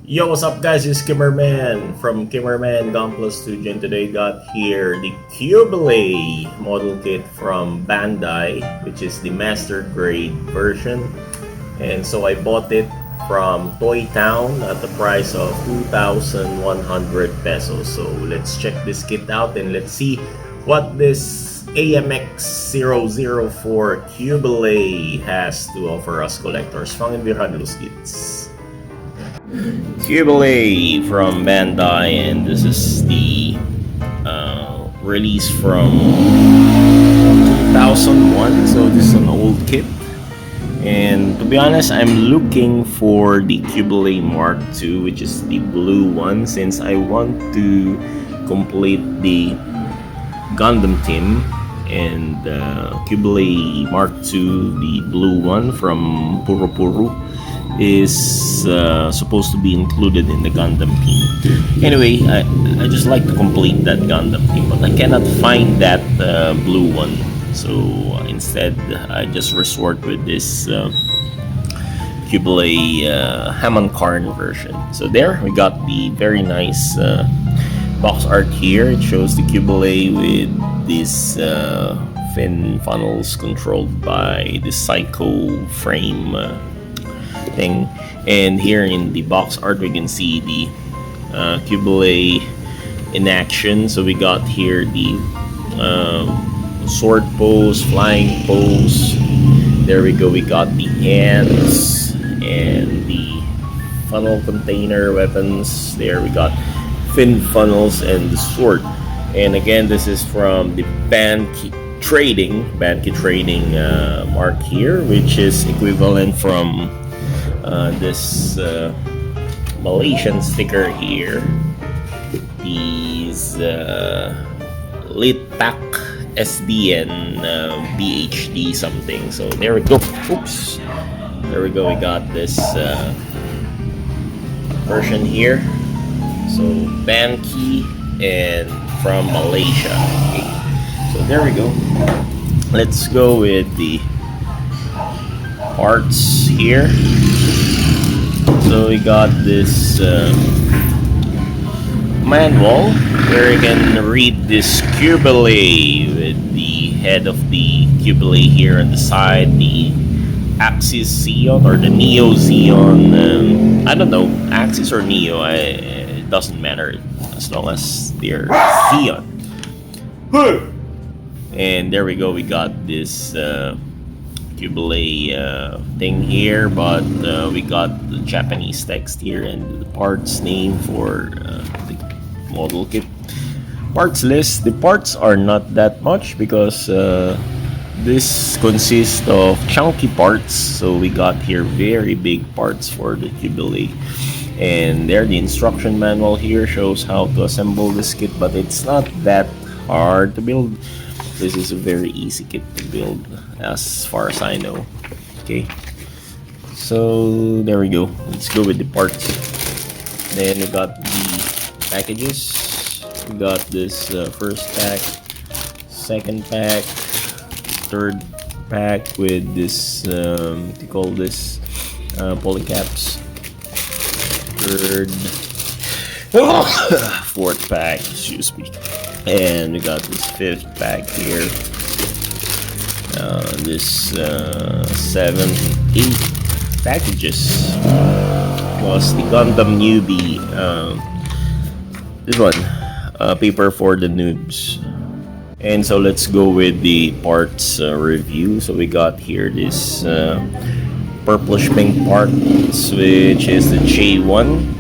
Yo, what's up guys? It's Kimmerman from Kimmerman Gunpla Studio, and today got here the QUBELEY model kit from Bandai, which is the master grade version. And so I bought it from Toy Town at the price of 2,100 pesos. So let's check this kit out and let's see what this AMX-004 QUBELEY has to offer us collectors. Fangen wir an los geht's. QUBELEY from Bandai, and this is the release from 2001, so this is an old kit. And to be honest, I'm looking for the QUBELEY Mark II, which is the blue one, since I want to complete the Gundam team. And QUBELEY Mark II, the blue one from Puro Puro, is supposed to be included in the Gundam team. Anyway, I just like to complete that Gundam team, but I cannot find that blue one. So instead, I just resort with this QUBELEY Hammond Karn version. So there, we got the very nice box art here. It shows the QUBELEY with these fin funnels controlled by the Psycho frame thing. And here in the box art, we can see the QUBELEY in action. So we got here the sword pose, flying pose. There we go. We got the hands and the funnel container weapons. There we got fin funnels and the sword. And again, this is from the Bandai Trading mark here, which is equivalent from this Malaysian sticker here. These Litpak SDN BHD something. So there we go. Oops. There we go. We got this version here. So Bandai and from Malaysia. Okay. So there we go. Let's go with the parts here. So we got this manual where you can read this QUBELEY with the head of the QUBELEY here on the side, the Axis Xeon or the Neo Xeon. I don't know, Axis or Neo, it doesn't matter as long as they're Xeon. And there we go, we got this QUBELEY thing here, but we got the Japanese text here and the parts name for the model kit. Parts list. The parts are not that much because this consists of chunky parts. So we got here very big parts for the QUBELEY. And there, the instruction manual here shows how to assemble this kit, but it's not that hard to build. This is a very easy kit to build as far as I know. Okay, so there we go. Let's go with the parts. Then we got the packages. We got this first pack, second pack, third pack with this what do you call this, polycaps. Third, fourth pack, excuse me. And we got this fifth pack here. This 7, 8 packages. Plus the Gundam newbie. This one, paper for the noobs. And so let's go with the parts review. So we got here this purplish pink parts, which is the J1.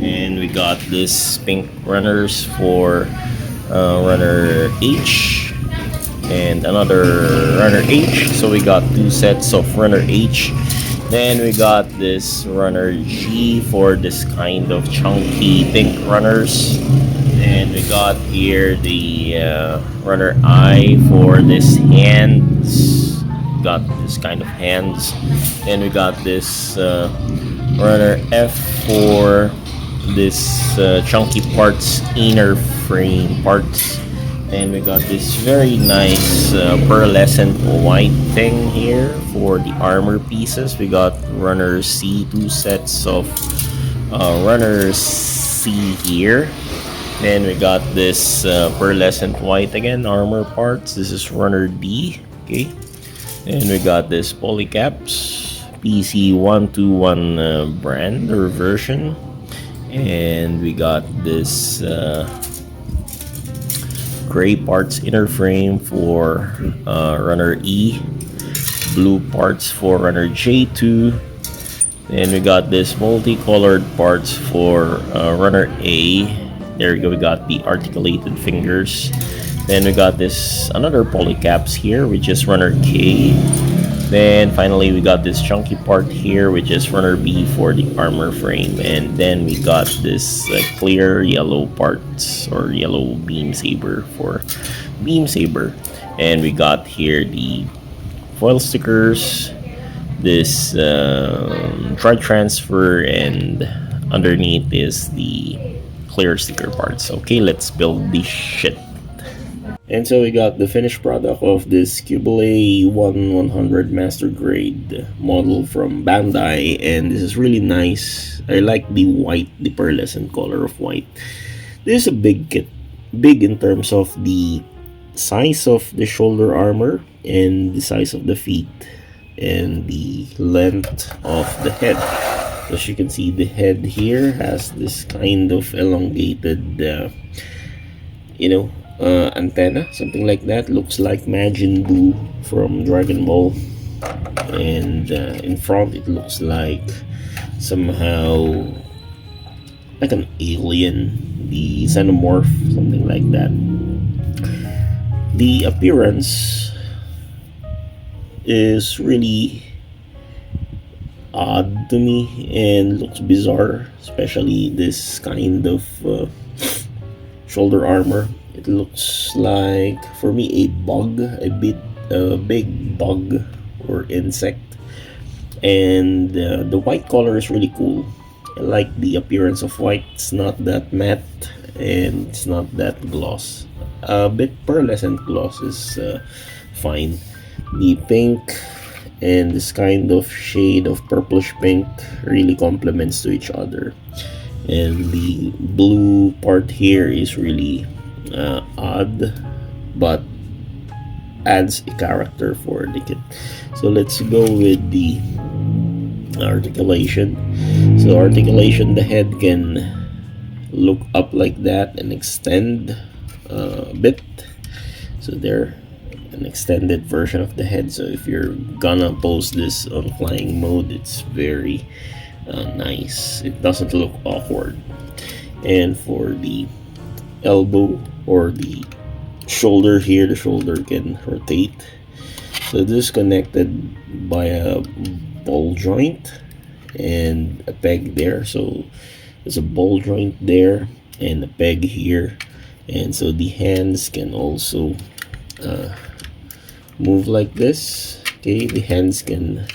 And we got this pink runners for runner H and another runner H. So we got two sets of runner H. Then we got this runner G for this kind of chunky pink runners. And we got here the runner I for this hands. Got this kind of hands. And we got this runner F for this chunky parts, inner frame parts. And we got this very nice pearlescent white thing here for the armor pieces. We got runner C, two sets of runner C here. Then we got this pearlescent white again, armor parts. This is runner D. Okay. And we got this polycaps, PC121 brand or version. And we got this gray parts inner frame for runner E, blue parts for runner J2. Then we got this multicolored parts for runner A. There we go, we got the articulated fingers. Then we got this another polycaps here, which is runner K. Then finally we got this chunky part here, which is runner B for the armor frame. And then we got this clear yellow parts or yellow beam saber for beam saber. And we got here the foil stickers, this tri transfer, and underneath is the clear sticker parts. Okay, let's build this shit. And so we got the finished product of this QUBELEY 100 master grade model from Bandai, and this is really nice. I like the white, the pearlescent color of white. This is a big kit, big in terms of the size of the shoulder armor and the size of the feet and the length of the head. As you can see, the head here has this kind of elongated antenna, something like that. Looks like Majin Buu from Dragon Ball. And in front it looks like somehow like an alien, the xenomorph, something like that. The appearance is really odd to me and looks bizarre, especially this kind of shoulder armor. It looks like, for me, a bug, a big bug or insect. And the white color is really cool. I like the appearance of white. It's not that matte and it's not that gloss. A bit pearlescent gloss is fine. The pink and this kind of shade of purplish pink really complements to each other. And the blue part here is really odd, but adds a character for the kit. So let's go with the articulation. So articulation, the head can look up like that and extend a bit. So there, an extended version of the head. So if you're gonna post this on flying mode, it's very nice. It doesn't look awkward. And for the elbow or the shoulder here, the shoulder can rotate. So this is connected by a ball joint and a peg there. So there's a ball joint there and a peg here, and so the hands can also move like this. Okay, the hands can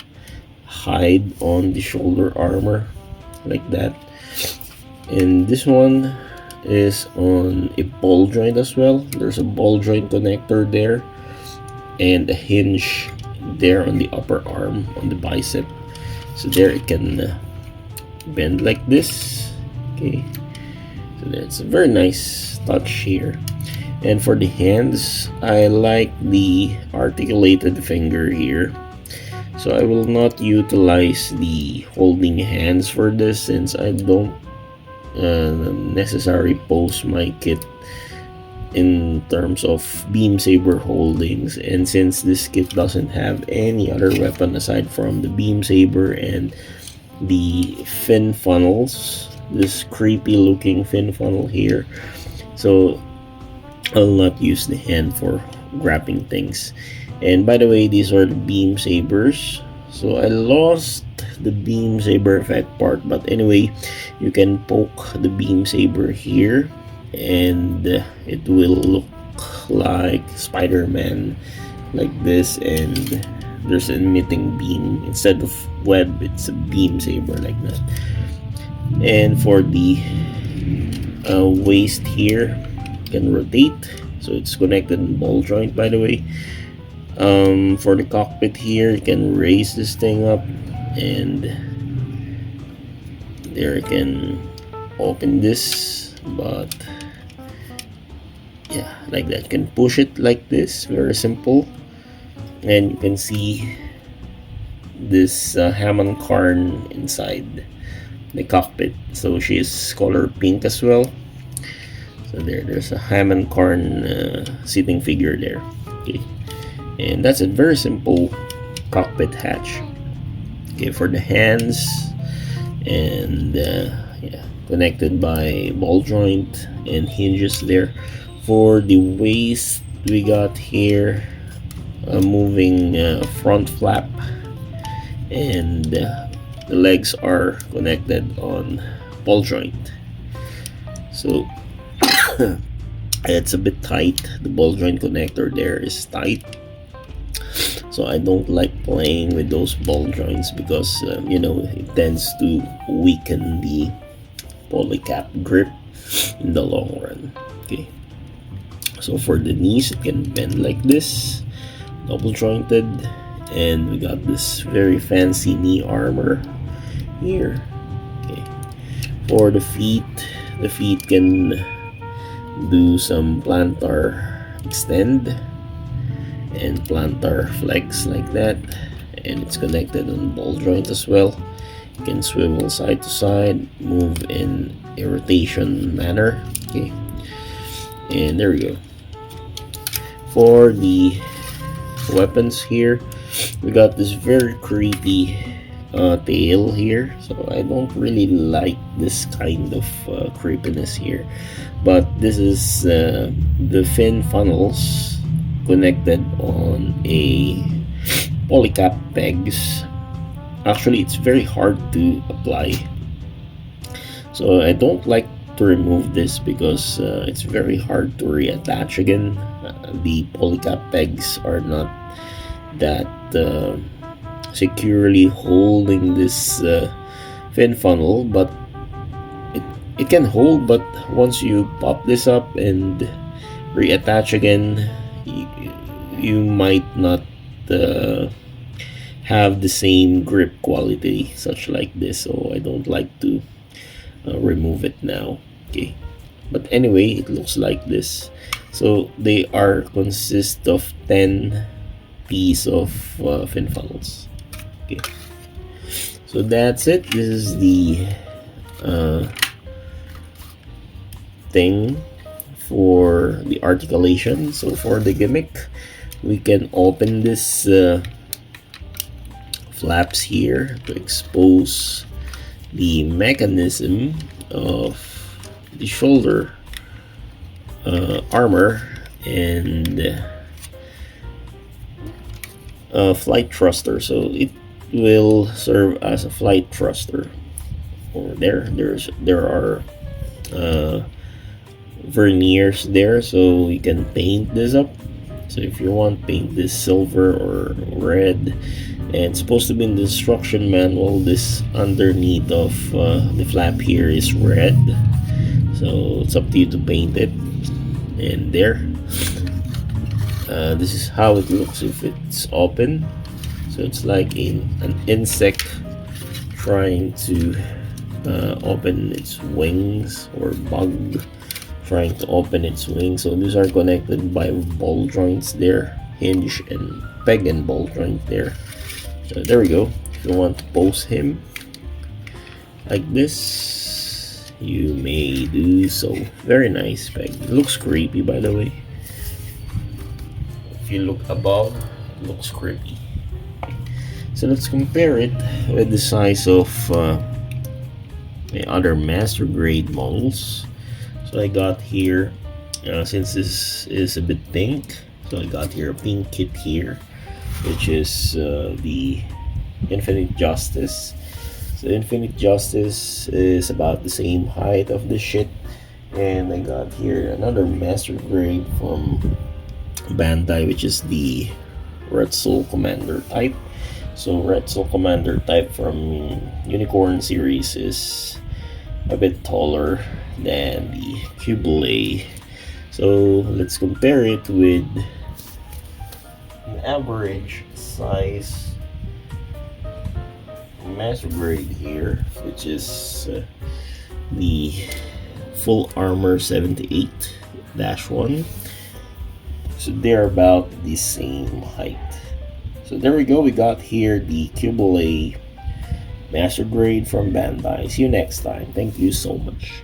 hide on the shoulder armor like that. And this one is on a ball joint as well. There's a ball joint connector there and a hinge there on the upper arm, on the bicep. So there it can bend like this. Okay, so that's a very nice touch here. And for the hands, I like the articulated finger here. So I will not utilize the holding hands for this, since I don't necessarily post my kit in terms of beam saber holdings, and since this kit doesn't have any other weapon aside from the beam saber and the fin funnels, this creepy looking fin funnel here, so I'll not use the hand for grabbing things. And by the way, these are the beam sabers. So I lost the beam saber effect part, but anyway, you can poke the beam saber here and it will look like Spider-Man like this, and there's an emitting beam. Instead of web, it's a beam saber like that. And for the waist here, you can rotate, so it's connected in ball joint, by the way. For the cockpit here, you can raise this thing up and there, I can open this, but yeah, like that. You can push it like this, very simple. And you can see this Hammond Karn inside the cockpit. So she is color pink as well. So there's a Hammond Karn sitting figure there. Okay, and that's a very simple cockpit hatch. Okay, for the hands, and yeah, connected by ball joint and hinges there. For the waist, we got here a moving front flap, and the legs are connected on ball joint. So it's a bit tight. The ball joint connector there is tight, so I don't like playing with those ball joints because you know, it tends to weaken the polycap grip in the long run. Okay, so for the knees, it can bend like this, double jointed, and we got this very fancy knee armor here. Okay, for the feet can do some plantar extend and plantar flex like that, and it's connected on ball joint as well. You can swivel side to side, move in a rotation manner. Okay, and there we go. For the weapons here, we got this very creepy tail here, so I don't really like this kind of creepiness here, but this is the fin funnels connected on a polycap pegs. Actually, it's very hard to apply, so I don't like to remove this because it's very hard to reattach again. The polycap pegs are not that securely holding this fin funnel, but it can hold, but once you pop this up and reattach again, you might not have the same grip quality such like this, so I don't like to remove it now. Okay, but anyway, it looks like this. So they are consist of 10 pieces of fin funnels. Okay, so that's it. This is the thing for the articulation. So for the gimmick, we can open this flaps here to expose the mechanism of the shoulder armor and flight thruster. So it will serve as a flight thruster. Or there are verniers there, so you can paint this up. So if you want, paint this silver or red, and it's supposed to be in the instruction manual. This underneath of the flap here is red, so it's up to you to paint it. And there, this is how it looks if it's open. So it's like an insect trying to open its wings, or bug trying to open its wings. So these are connected by ball joints there, hinge and peg and ball joint there. So there we go. If you want to pose him like this, you may do so. Very nice peg. It looks creepy, by the way. If you look above, it looks creepy. So let's compare it with the size of the other master grade models. So I got here, since this is a bit pink, so I got here a pink kit here, which is the Infinite Justice. So Infinite Justice is about the same height of the shit, and I got here another master grade from Bandai, which is the Red Soul Commander type. So Red Soul Commander type from Unicorn series is a bit taller than the QUBELEY. So let's compare it with an average size master grade here, which is the full armor 78-1. So they're about the same height. So there we go. We got here the QUBELEY master grade from Bandai. See you next time. Thank you so much.